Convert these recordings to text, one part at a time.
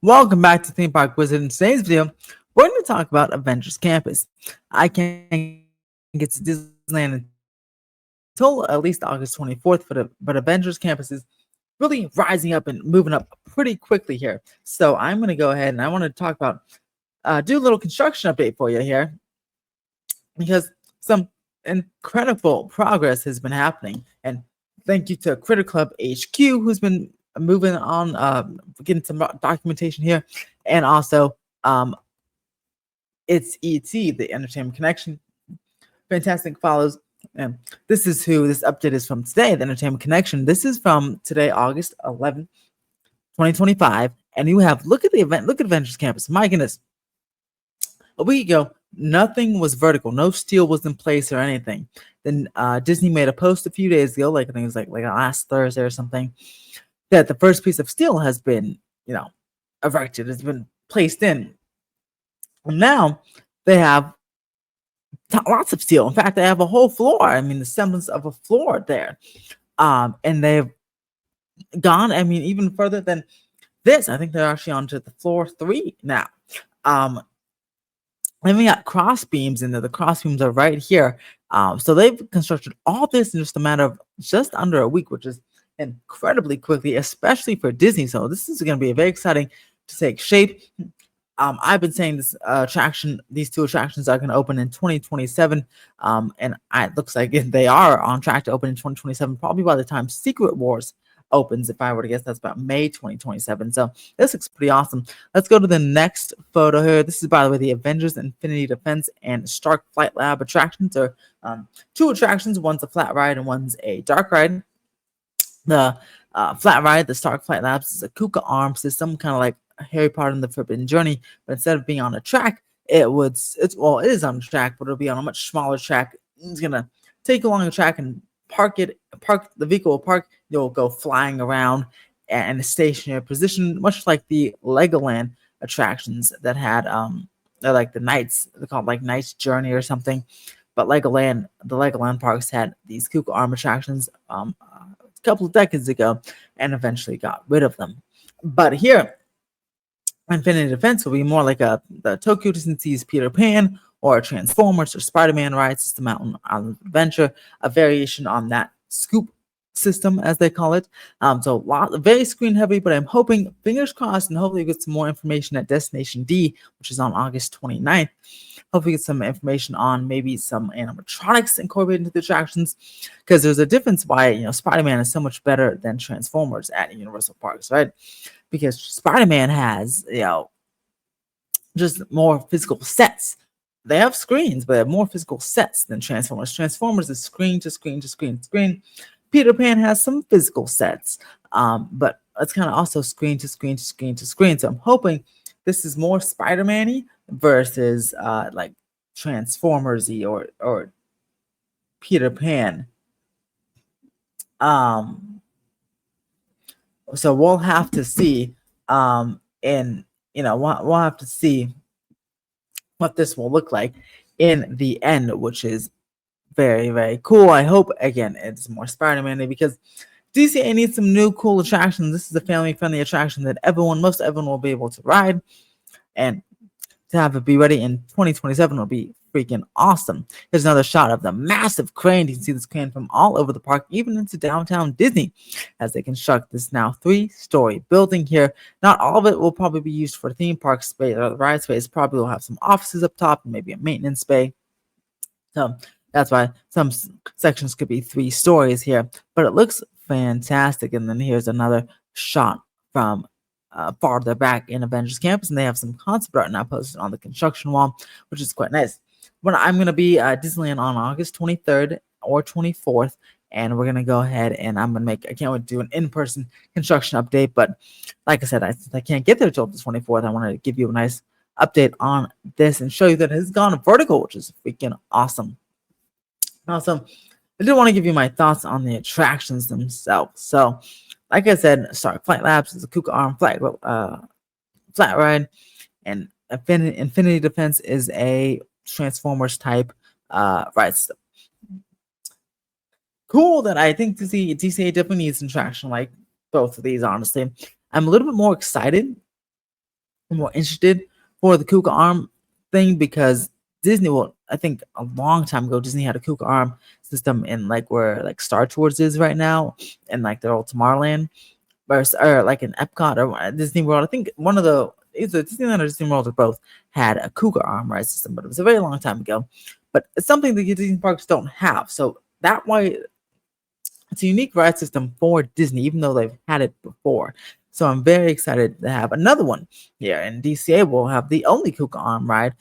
Welcome back to Theme Park Wizard. In today's video, we're going to talk about Avengers Campus. I can't get to Disneyland until at least August 24th, but Avengers Campus is really rising up and moving up pretty quickly here. So I'm going to go ahead and I want to talk about, do a little construction update for you here because some incredible progress has been happening. And thank you to Critter Club HQ, who's been moving on, getting some documentation here, and also it's ET, the Entertainment Connection. Fantastic follows. And this is who this update is from today, the Entertainment Connection. This is from today, August 11th, 2025. And you have, look at the event, look at Avengers Campus. My goodness. A week ago, nothing was vertical, no steel was in place or anything. Then Disney made a post a few days ago, like I think it was like last Thursday or something, that the first piece of steel has been, erected, it's been placed in. And now they have lots of steel. In fact, they have a whole floor. I mean, the semblance of a floor there. And they've gone, I mean, even further than this. I think they're actually onto the floor 3 now. Then we got cross beams in there. The cross beams are right here. So they've constructed all this in just a matter of just under a week, which is incredibly quickly, especially for Disney. So this is going to be very exciting to take shape. I've been saying these two attractions are going to open in 2027. And it looks like they are on track to open in 2027, probably by the time Secret Wars opens. If I were to guess, that's about May 2027. So this looks pretty awesome. Let's go to the next photo here. This is, by the way, the Avengers Infinity Defense and Stark Flight Lab attractions. Are two attractions. One's a flat ride and one's a dark ride. The flat ride, the Stark Flight Labs, is a Kuka arm system, kind of like Harry Potter and the Forbidden Journey, but instead of being on a track, it is on a track, but it'll be on a much smaller track. It's gonna take you along the track and park the vehicle will park. You'll go flying around in a stationary position, much like the Legoland attractions that had they're like they're called like Knight's Journey or something. But the Legoland parks had these Kuka arm attractions a couple of decades ago and eventually got rid of them. But here, Infinity Defense will be more like the Tokyo Disney Sea's Peter Pan or Transformers or Spider-Man rides. It's the Mountain Island Adventure, a variation on that scoop system, as they call it. So very screen heavy, but I'm hoping, fingers crossed, and hopefully we get some more information at Destination D, which is on August 29th. Hopefully get some information on maybe some animatronics incorporated into the attractions, because there's a difference why Spider-Man is so much better than Transformers at Universal Parks, right? Because Spider-Man has just more physical sets. They have screens, but they have more physical sets than Transformers. Transformers is screen to screen to screen to screen. Peter Pan has some physical sets, but it's kind of also screen to screen to screen to screen. So I'm hoping this is more Spider-Man-y versus like Transformers-y or Peter Pan. So we'll have to see, we'll have to see what this will look like in the end, which is very, very cool. I hope, again, it's more Spider-Man-y, because DCA needs some new cool attractions. This is a family-friendly attraction that most everyone will be able to ride, and to have it be ready in 2027 will be freaking awesome. Here's another shot of the massive crane. You can see this crane from all over the park, even into downtown Disney, as they construct this now 3-story building here. Not all of it will probably be used for theme park space or the ride space. Probably will have some offices up top and maybe a maintenance bay. So that's why some sections could be 3 stories here, but it looks fantastic. And then here's another shot from farther back in Avengers Campus, and they have some concept art now posted on the construction wall, which is quite nice. But I'm going to be at Disneyland on August 23rd or 24th, and we're going to go ahead and I can't wait to do an in-person construction update. But like I said, I can't get there until the 24th. I wanted to give you a nice update on this and show you that it has gone vertical, which is freaking awesome. Also, I did want to give you my thoughts on the attractions themselves. So, like I said, Stark Flight Labs is a Kuka arm flat ride, and Infinity Defense is a Transformers type ride system. Cool that I think DCA definitely needs some traction like both of these, honestly. I'm a little bit more excited more interested for the Kuka arm thing because Disney, well, I think a long time ago, Disney had a Kuka arm system in like where like Star Tours is right now, and like their old Tomorrowland, or like in Epcot or Disney World. I think one of the either Disneyland or Disney World or both had a Kuka arm ride system, but it was a very long time ago. But it's something that Disney parks don't have, so that way it's a unique ride system for Disney, even though they've had it before. So I'm very excited to have another one here. And DCA will have the only Kuka arm ride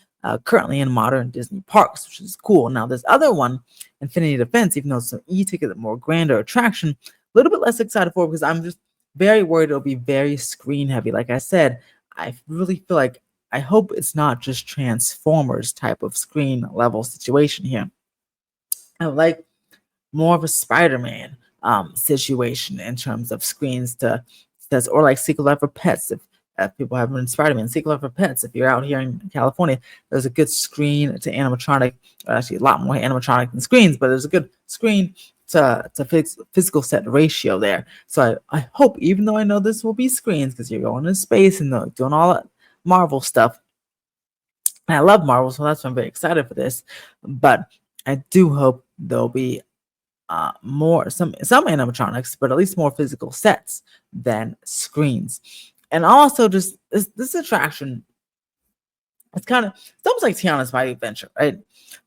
currently in modern Disney parks, which is cool. Now, this other one, Infinity Defense, even though it's an e-ticket, more grander attraction, a little bit less excited for because I'm just very worried it'll be very screen heavy. Like I said, I really feel like I hope it's not just Transformers type of screen level situation here. I would like more of a Spider-Man situation in terms of screens to that's or like Secret Life for Pets. If people haven't been Spider-Man, Secret Life for Pets. If you're out here in California, there's a good screen to animatronic. Actually, a lot more animatronic than screens, but there's a good screen to physical set ratio there. So I hope, even though I know this will be screens because you're going in space and doing all that Marvel stuff. And I love Marvel, so that's why I'm very excited for this. But I do hope there'll be more some animatronics, but at least more physical sets than screens. And also, just this attraction, it's almost like Tiana's Mighty Adventure, right?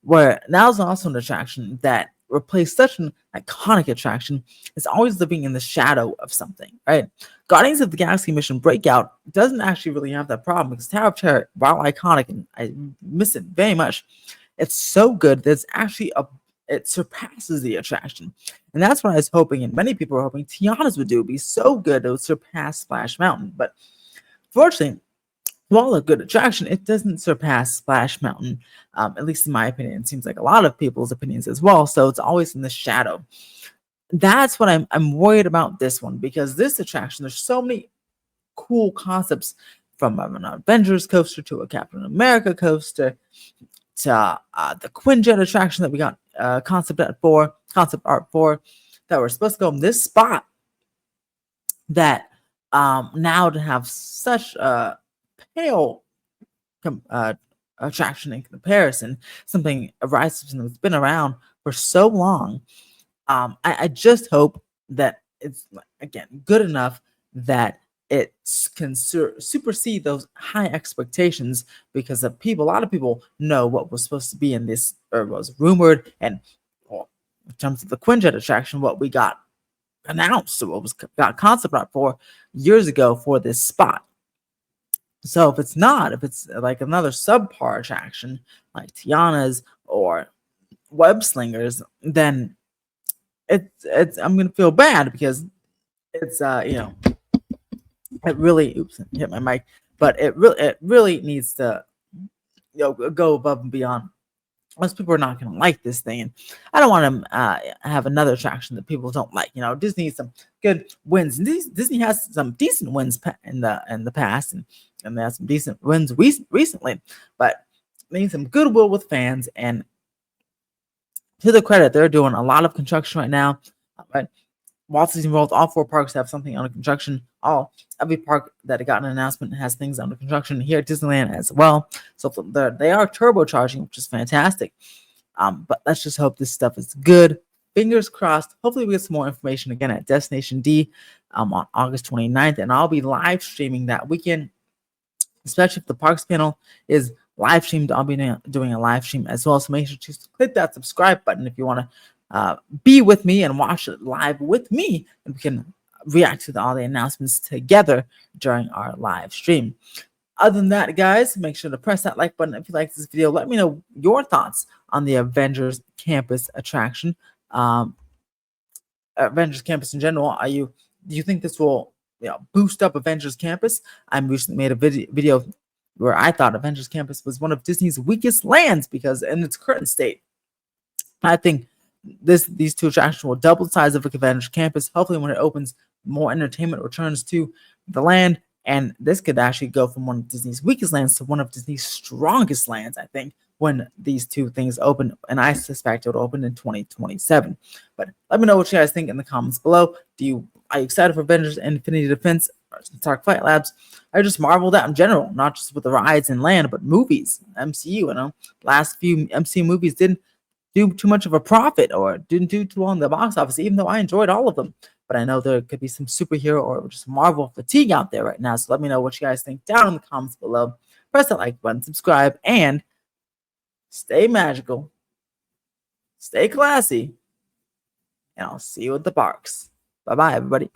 Where now is also an attraction that replaced such an iconic attraction. It's always living in the shadow of something, right? Guardians of the Galaxy Mission Breakout doesn't actually really have that problem because Tower of Terror, while iconic, and I miss it very much, it's so good that it's actually it surpasses the attraction. And that's what I was hoping, and many people were hoping Tiana's would do. It'd be so good it would surpass Splash Mountain. But fortunately, while a good attraction, it doesn't surpass Splash Mountain, at least in my opinion. It seems like a lot of people's opinions as well. So it's always in the shadow. That's what I'm worried about this one, because this attraction, there's so many cool concepts, from an Avengers coaster to a Captain America coaster to the Quinjet attraction that we got concept art for, that were supposed to go in this spot, that now to have such a pale attraction in comparison, a ride system that's been around for so long. I just hope that it's, again, good enough that it can supersede those high expectations, because a lot of people know what was supposed to be in this, or was rumored, and well, in terms of the Quinjet attraction, what we got announced, or what got concept art for years ago for this spot. So if it's like another subpar attraction like Tiana's or Web Slingers, then it's I'm gonna feel bad, because it's it really, oops, hit my mic, but it really needs to go above and beyond. Most people are not going to like this thing, and I don't want to have another attraction that people don't like. Disney has some good wins, and Disney has some decent wins in the past, and they have some decent wins recently, but they need some goodwill with fans. And to their credit, they're doing a lot of construction right now. Right? Walt Disney World, all 4 parks have something under construction. Every park that got an announcement has things under construction. Here at Disneyland as well. So they are turbocharging, which is fantastic. But let's just hope this stuff is good. Fingers crossed. Hopefully we get some more information again at Destination D on August 29th. And I'll be live streaming that weekend, especially if the Parks panel is live streamed. I'll be doing a live stream as well. So make sure to click that subscribe button if you want to be with me and watch it live with me, and we can react to all the announcements together during our live stream. Other than that, guys, make sure to press that like button if you like this video. Let me know your thoughts on the Avengers Campus attraction, Avengers Campus in general. Do you think this will boost up Avengers Campus? I recently made a video where I thought Avengers Campus was one of Disney's weakest lands, because in its current state, I think these 2 attractions will double the size of Avengers Campus. Hopefully, when it opens, more entertainment returns to the land, and this could actually go from one of Disney's weakest lands to one of Disney's strongest lands, I think, when these 2 things open, and I suspect it'll open in 2027. But let me know what you guys think in the comments below. Are you excited for Avengers Infinity Defense? Stark Flight Labs. I just marveled at in general, not just with the rides and land, but movies, MCU. Last few MCU movies didn't do too much of a profit or didn't do too well in the box office, even though I enjoyed all of them. But I know there could be some superhero or just Marvel fatigue out there right now. So let me know what you guys think down in the comments below. Press that like button, subscribe, and stay magical, stay classy, and I'll see you at the parks. Bye-bye, everybody.